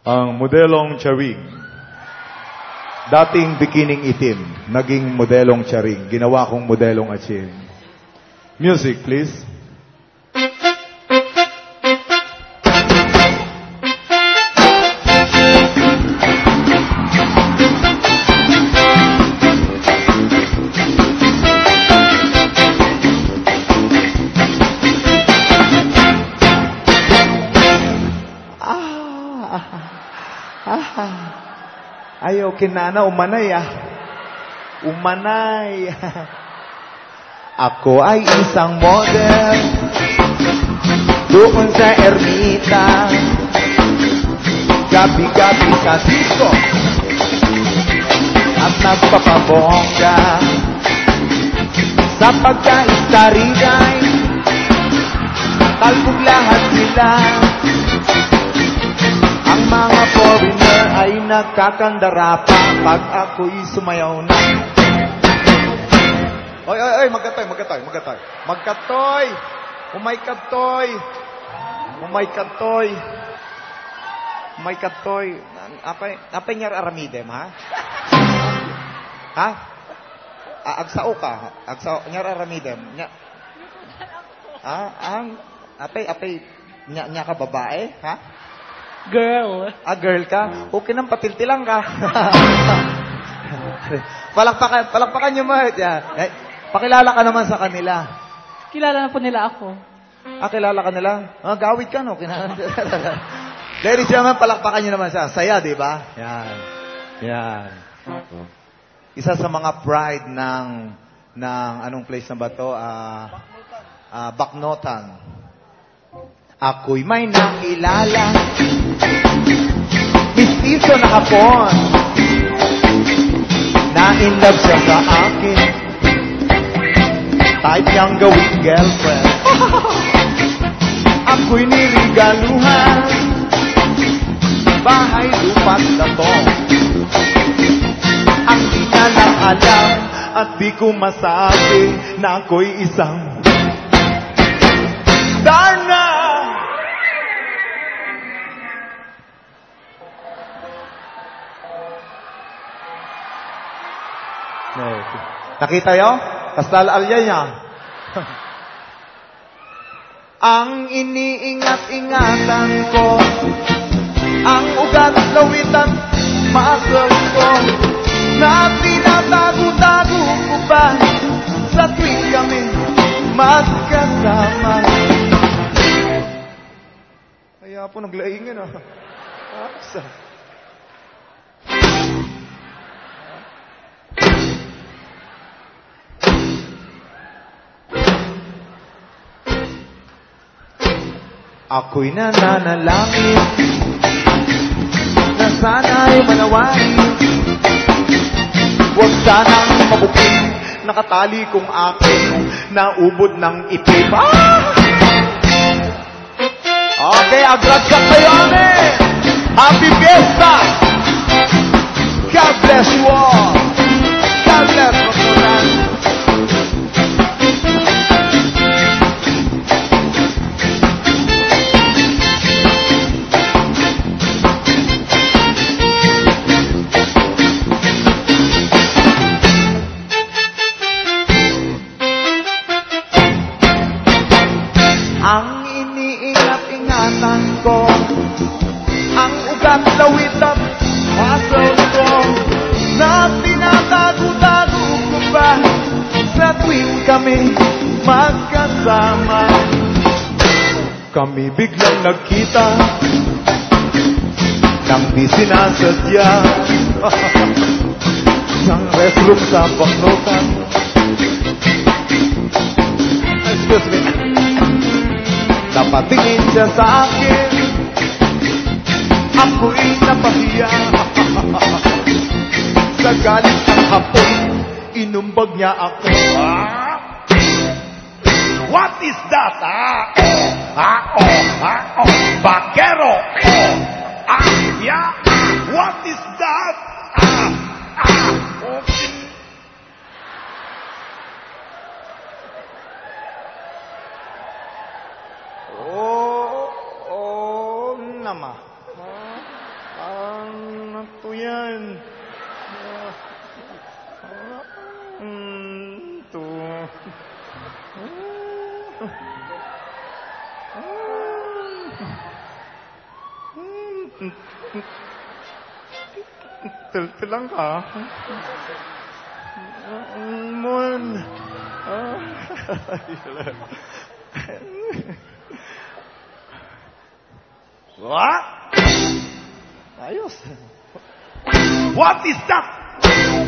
Ang modelong Charing. Dating bikining itim, naging modelong Charing. Ginawa kong modelong Aching. Music, please. Ayaw kinana, umanay Umanay. Ako ay isang model doon sa Ermita. Gabi-gabi sa disco at nagpapabongga. Sa pagka-istariday, talbog lahat sila. Ang mga foreigner ay nagkakandara pa pag ako'y sumayaw na. Oy, magkatoy. Apay nyar aramidem, ha? Ha? Agsao ka. Agsao, nyar aramidem. Apay, nya ka babae, ha? Girl. Girl ka? Okay nang patiltilang ka. Palakpakan nyo mo. Pakilala ka naman sa kanila. Kilala na po nila ako. Kilala ka nila? Gawid ka, no? Ladies and gentlemen, palakpakan nyo naman siya. Saya, di ba? Yan. Isa sa mga pride ng anong place na ba to? Baknotan. Ako'y may nakilala, mistiso na hapon, na in love siya sa akin, type niyang gawing girlfriend. Ako'y nirigaluhan, bahay lupat na to. Ang di niya lang alam at di ko masabi na ako'y isang Darna! Nakita yo? Kastal alya niya. Ang iniingat-ingatan ko, ang ugat lawitan, muscle ko, na tinatago-tago ko pa sa tuwing kami magkasama. Kaya po naglaingin, Aksa. Ako'y nananalangin na sana'y manawain. Huwag sanang mabuking nakatali kong akin na ubod ng ipip. Okay, agragsak kayo, Happy Fiesta! God bless you all! God bless Bacoran! Ang iniingat-ingatan ko, ang ugat lawit at muscle ko, na tinatago-tago ko ba sa tuwing kami magkasama. Kami biglang nagkita nang di sinasadya. Isang restroom sa Baknotan. Excuse me. Napatingin siya sa akin, ako'y napahiya. Sa galit ang hapon, inumbag niya ako. What is that? Bakero. Yeah. What is that? Okay. Nama. to yan. To. Tilang ka. Mon. What? Ayos. What is that?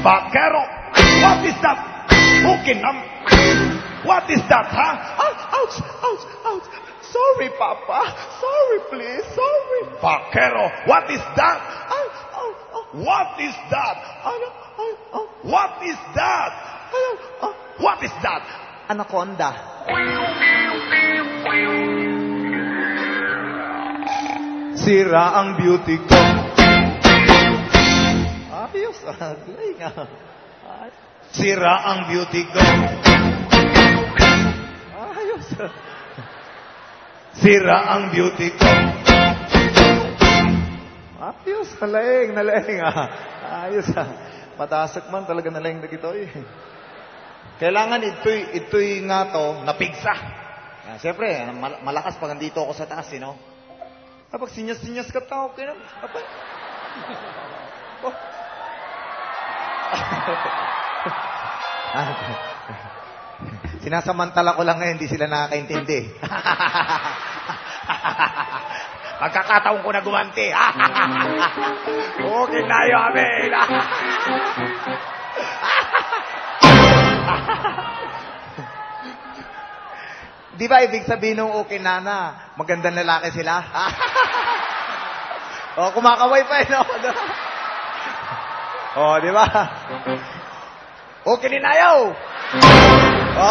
Vaquero. What is that? What is that, huh? Ouch, ouch, ouch. Sorry, Papa. Sorry, please. Sorry. Vaquero. What is that? Ouch, ouch, ouch. What is that? What is that? What is that? Anaconda. Sira ang beauty ko. Ayos. Galing ah. Sira ang beauty ko. Ayos. Sira ang beauty ko. Ayos. Nalaing ah. Ayos ah. Matasak man talaga nalaing na ito eh. Kailangan ito'y nga to, napigsa. Siyempre, malakas pag nandito ako sa taas, you know? Kapag sinyas-sinyas ka tao, okay na. Oh. Sinasamantala ko lang ngayon, hindi sila nakakaintindi. Pagkakataon ko na gumanti. Okay na yun, Abel. Di ba ibig sabihin ng okay nana, magandang lalaki sila? O, kumakaway pa eh, no? O, di ba? Okay din ayaw. O,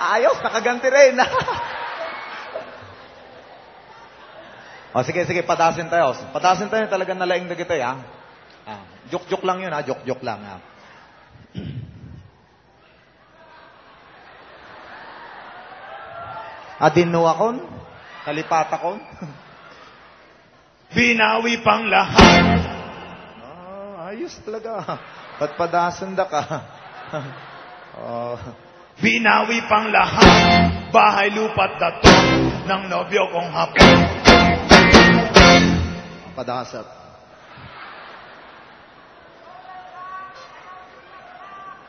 ayos, nakaganti rin. O, sige, patasin tayo. Patasin tayo, talagang nalaing na kita, ha? Joke-joke lang yun, ha? Joke-joke lang, ha? Adino akon, kalipatakon. Binawi pang lahat. Ayos talaga. Patpadasan da ka. Binawi pang lahat. Bahay, lupa't dato ng nobyo kong hapon. Padasat.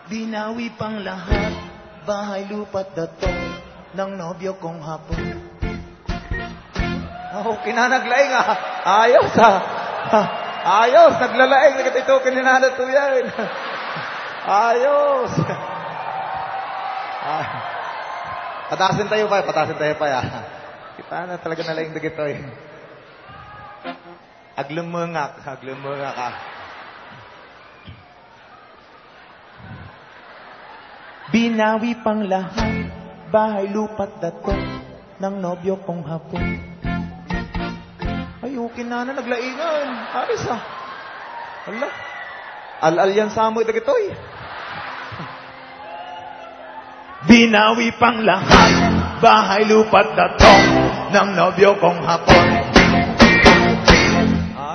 Binawi pang lahat, bahay, lupa't dato ng nobyo kong hapon. Kinanaglaing ah. Ayos ah. Ayos, naglalaing. Ito, kininanat to yan. Ayos. Patasin tayo pa ya. Kita na talaga nalaing dagito eh. Aglumungak ka. Binawi pang lahat, bahay, lupa't dato ng nobyo kong hapon. Ay, okay na naglaingan. Ayos ah. Hala. Al-al yan sa amoy dagitoy. Binawi pang lahat. Bahay, lupa't dato ng nobyo kong hapon.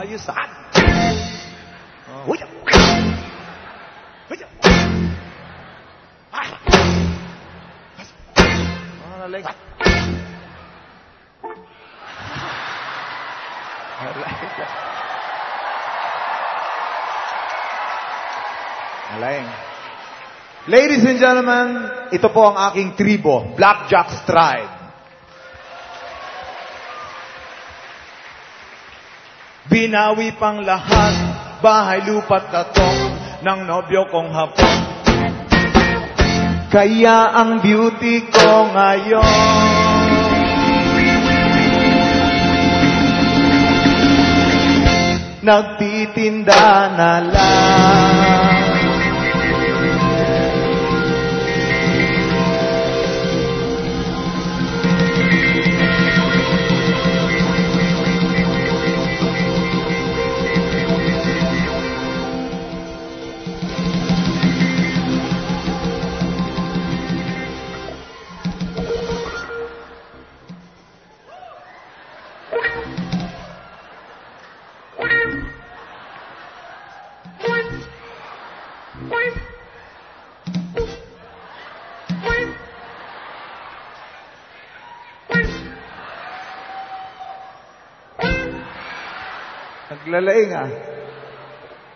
Ayos ah. Uy! Nalaing. Nalaing. Ladies and gentlemen, ito po ang aking tribo, Blackjack's Tribe. Binawi pang lahat. Bahay, lupa't dato ng nobyo kong hapon. Kaya ang beauty ko ngayon nagtitinda na lang. Naglalaing ah.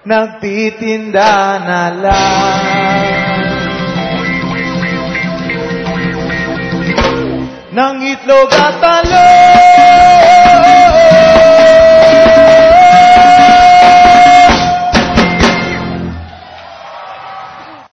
Nagtitinda na lang ng itlog at talong.